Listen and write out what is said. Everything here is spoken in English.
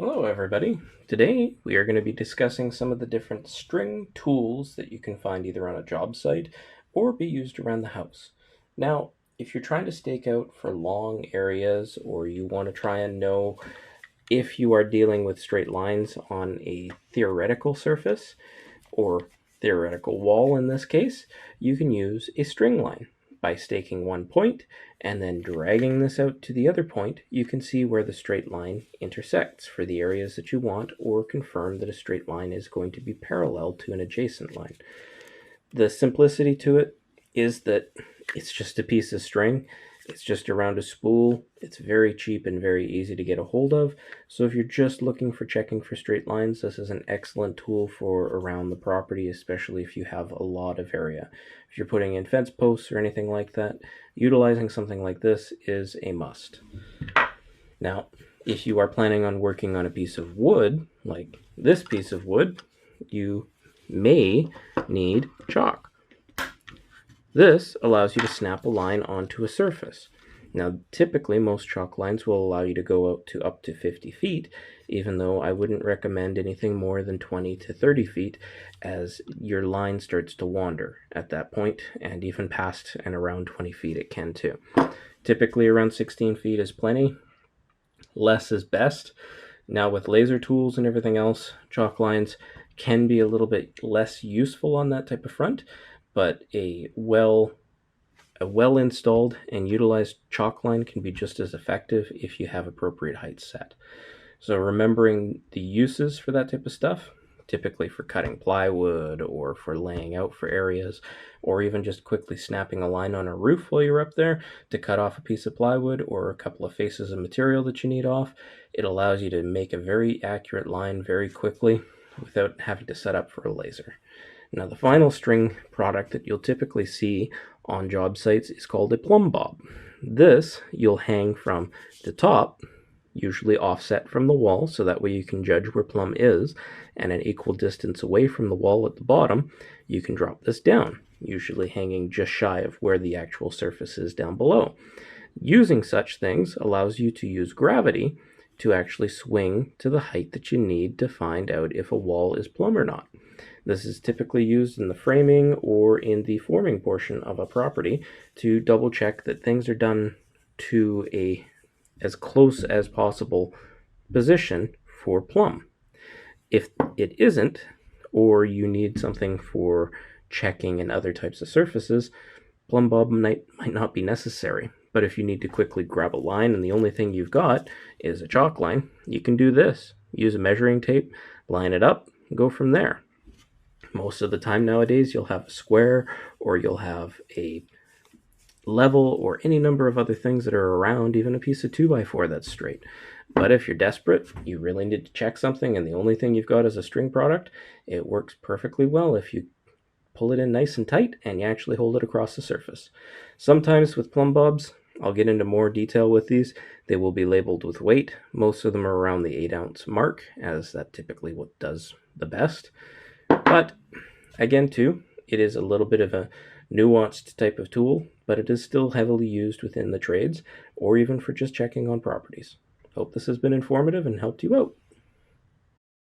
Hello everybody. Today we are going to be discussing some of the different string tools that you can find either on a job site or be used around the house. Now, if you're trying to stake out for long areas or you want to try and know if you are dealing with straight lines on a theoretical surface or theoretical wall in this case, you can use a string line. By staking one point and then dragging this out to the other point, you can see where the straight line intersects for the areas that you want, or confirm that a straight line is going to be parallel to an adjacent line. The simplicity to it is that it's just a piece of string. It's just around a spool. It's very cheap and very easy to get a hold of. So if you're just looking for checking for straight lines, this is an excellent tool for around the property, especially if you have a lot of area. If you're putting in fence posts or anything like that, utilizing something like this is a must. Now, if you are planning on working on a piece of wood, like this piece of wood, you may need chalk. This allows you to snap a line onto a surface. Now, typically, most chalk lines will allow you to go out to up to 50 feet, even though I wouldn't recommend anything more than 20 to 30 feet, as your line starts to wander at that point, and even past and around 20 feet it can too. Typically, around 16 feet is plenty. Less is best. Now, with laser tools and everything else, chalk lines can be a little bit less useful on that type of front, but a well installed and utilized chalk line can be just as effective if you have appropriate heights set. So remembering the uses for that type of stuff, typically for cutting plywood or for laying out for areas, or even just quickly snapping a line on a roof while you're up there to cut off a piece of plywood or a couple of faces of material that you need off, it allows you to make a very accurate line very quickly without having to set up for a laser. Now, the final string product that you'll typically see on job sites is called a plumb bob. This you'll hang from the top, usually offset from the wall, so that way you can judge where plumb is, and an equal distance away from the wall at the bottom, you can drop this down, usually hanging just shy of where the actual surface is down below. Using such things allows you to use gravity to actually swing to the height that you need to find out if a wall is plumb or not. This is typically used in the framing or in the forming portion of a property to double check that things are done to a as close as possible position for plumb. If it isn't, or you need something for checking and other types of surfaces, plumb bob might not be necessary. But if you need to quickly grab a line and the only thing you've got is a chalk line, you can do this. Use a measuring tape, line it up, and go from there. Most of the time nowadays, you'll have a square or you'll have a level or any number of other things that are around, even a piece of 2x4 that's straight. But if you're desperate, you really need to check something, and the only thing you've got is a string product, it works perfectly well if you pull it in nice and tight and you actually hold it across the surface. Sometimes with plumb bobs, I'll get into more detail with these, they will be labeled with weight. Most of them are around the 8-ounce mark, as that typically what does the best. But again, too, it is a little bit of a nuanced type of tool, but it is still heavily used within the trades or even for just checking on properties. Hope this has been informative and helped you out.